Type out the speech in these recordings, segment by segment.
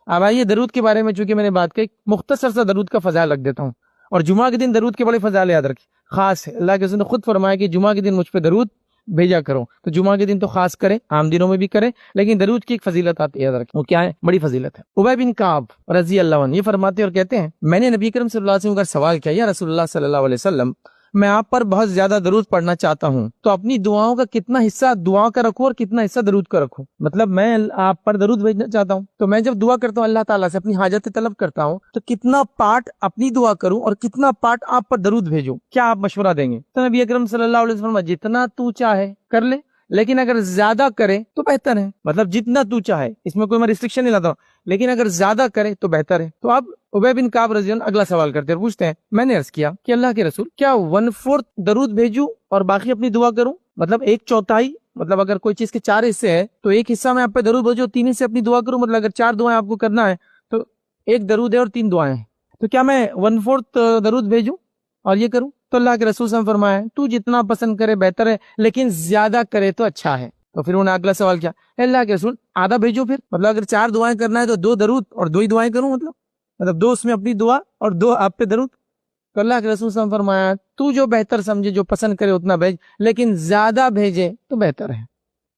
اب آئیے درود کے بارے میں چونکہ میں نے بات کی، مختصر سا درود کا فضائل رکھ دیتا ہوں، اور جمعہ کے دن درود کے بڑے فضائل یاد رکھیں، خاص ہے۔ اللہ کے رسول نے خود فرمایا کہ جمعہ کے دن مجھ پہ درود بھیجا کرو، تو جمعہ کے دن تو خاص کریں، عام دنوں میں بھی کریں، لیکن درود کی ایک فضیلت آتی ہے، یاد رکھیں وہ کیا ہے، بڑی فضیلت ہے۔ ابی بن کعب رضی اللہ عنہ یہ فرماتے اور کہتے ہیں میں نے نبی کریم صلی اللہ علیہ وسلم کا سوال کیا، یا رسول اللہ صلی اللہ علیہ وسلم میں آپ پر بہت زیادہ درود پڑھنا چاہتا ہوں، تو اپنی دعاؤں کا کتنا حصہ دعا کا رکھوں اور کتنا حصہ درود کا رکھوں؟ مطلب میں آپ پر درود بھیجنا چاہتا ہوں، تو میں جب دعا کرتا ہوں اللہ تعالیٰ سے اپنی حاجت طلب کرتا ہوں، تو کتنا پارٹ اپنی دعا کروں اور کتنا پارٹ آپ پر درود بھیجوں؟ کیا آپ مشورہ دیں گے؟ تو نبی اکرم صلی اللہ علیہ وسلم جتنا تو چاہے کر لے، لیکن اگر زیادہ کرے تو بہتر ہے۔ مطلب جتنا تو چاہے، اس میں کوئی میں ریسٹرکشن نہیں لاتا ہوں، لیکن اگر زیادہ کرے تو بہتر ہے۔ تو اب ابی بن کعب رضی اللہ عنہ اگلا سوال کرتے ہیں اور پوچھتے ہیں میں نے عرض کیا کہ اللہ کے رسول کیا 1/4 درود بھیجوں اور باقی اپنی دعا کروں؟ مطلب 1/4، مطلب اگر کوئی چیز کے 4 حصے ہیں تو ایک حصہ میں آپ پہ درود بھیجوں، 3 حصے اپنی دعا کروں۔ مطلب اگر 4 دعائیں آپ کو کرنا ہے تو 1 درود ہے اور 3 دعائیں ہیں، تو کیا میں 1/4 درود بھیجوں اور یہ کروں؟ تو اللہ کے رسول صلی اللہ علیہ وسلم فرمایا تو جتنا پسند کرے بہتر ہے، لیکن زیادہ کرے تو اچھا ہے۔ تو پھر انہوں نے اگلا سوال کیا، اللہ کے رسول آدھا بھیجو پھر، مطلب اگر 4 دعائیں کرنا ہے تو 2 درود اور 2 ہی دعائیں کروں، مطلب 2 اس میں اپنی دعا اور 2 آپ پہ درود۔ تو اللہ کے رسول صلی اللہ علیہ وسلم فرمایا تو جو بہتر سمجھے، جو پسند کرے اتنا بھیج، لیکن زیادہ بھیجے تو بہتر ہے۔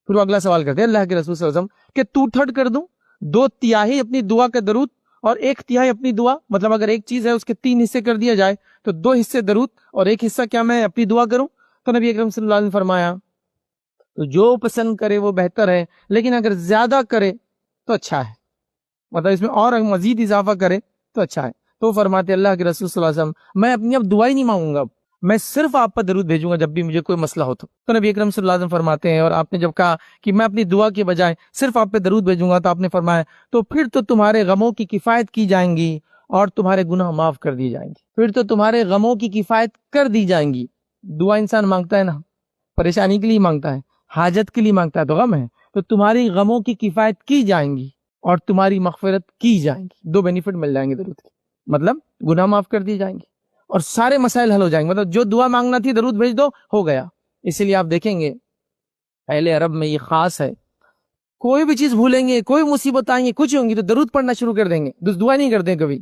پھر وہ اگلا سوال کرتے ہیں اللہ کے رسول صلی اللہ علیہ وسلم کہ 2/3 کر دوں، 2/3 اپنی دعا کا درود اور 1/3 اپنی دعا، مطلب اگر ایک چیز ہے اس کے 3 حصے کر دیا جائے تو 2 حصے درود اور 1 حصہ کیا میں اپنی دعا کروں؟ تو نبی اکرم صلی اللہ علیہ وسلم فرمایا تو جو پسند کرے وہ بہتر ہے، لیکن اگر زیادہ کرے تو اچھا ہے، مطلب اس میں اور مزید اضافہ کرے تو اچھا ہے۔ تو فرماتے اللہ کے رسول صلی اللہ علیہ وسلم میں اپنی اب دعا ہی نہیں مانگوں گا، میں صرف آپ پر درود بھیجوں گا جب بھی مجھے کوئی مسئلہ ہو تو نبی اکرم صلی اللہ علیہ وسلم فرماتے ہیں اور آپ نے جب کہا کہ میں اپنی دعا کے بجائے صرف آپ پہ درود بھیجوں گا، تو آپ نے فرمایا تو پھر تو تمہارے غموں کی کفایت کی جائیں گی اور تمہارے گناہ معاف کر دی جائیں گے، پھر تو تمہارے غموں کی کفایت کر دی جائیں گی۔ دعا انسان مانگتا ہے نا، پریشانی کے لیے مانگتا ہے، حاجت کے لیے مانگتا ہے تو غم ہے، تو تمہاری غموں کی کفایت کی جائیں گی اور تمہاری مغفرت کی جائیں گی، 2 بینیفٹ مل جائیں گے درود کے، مطلب گناہ معاف کر دی جائیں گے اور سارے مسائل حل ہو جائیں گے، مطلب جو دعا مانگنا تھی درود بھیج دو ہو گیا۔ اسی لیے آپ دیکھیں گے اہل عرب میں یہ خاص ہے، کوئی بھی چیز بھولیں گے، کوئی مصیبت آئیں گے، کچھ ہوں گی تو درود پڑھنا شروع کر دیں گے، دعا نہیں کرتے کبھی۔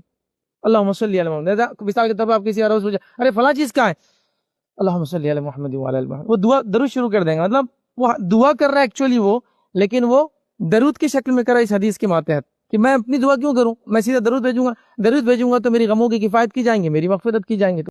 اللہم صلی علی محمد، مثال کے طور پر آپ کسی عرب سے پوچھیں ارے فلاں چیز کہاں ہے، اللہم صلی علی محمد وعلی آل محمد، وہ دعا درود شروع کر دیں گے، مطلب وہ دعا کر رہا ہے ایکچولی وہ، لیکن وہ درود کی شکل میں کر رہا ہے اس حدیث کے ماتحت کہ میں اپنی دعا کیوں کروں، میں سیدھا درود بھیجوں گا تو میری غموں کی کفایت کی جائیں گے، میری مغفرت کی جائیں گے۔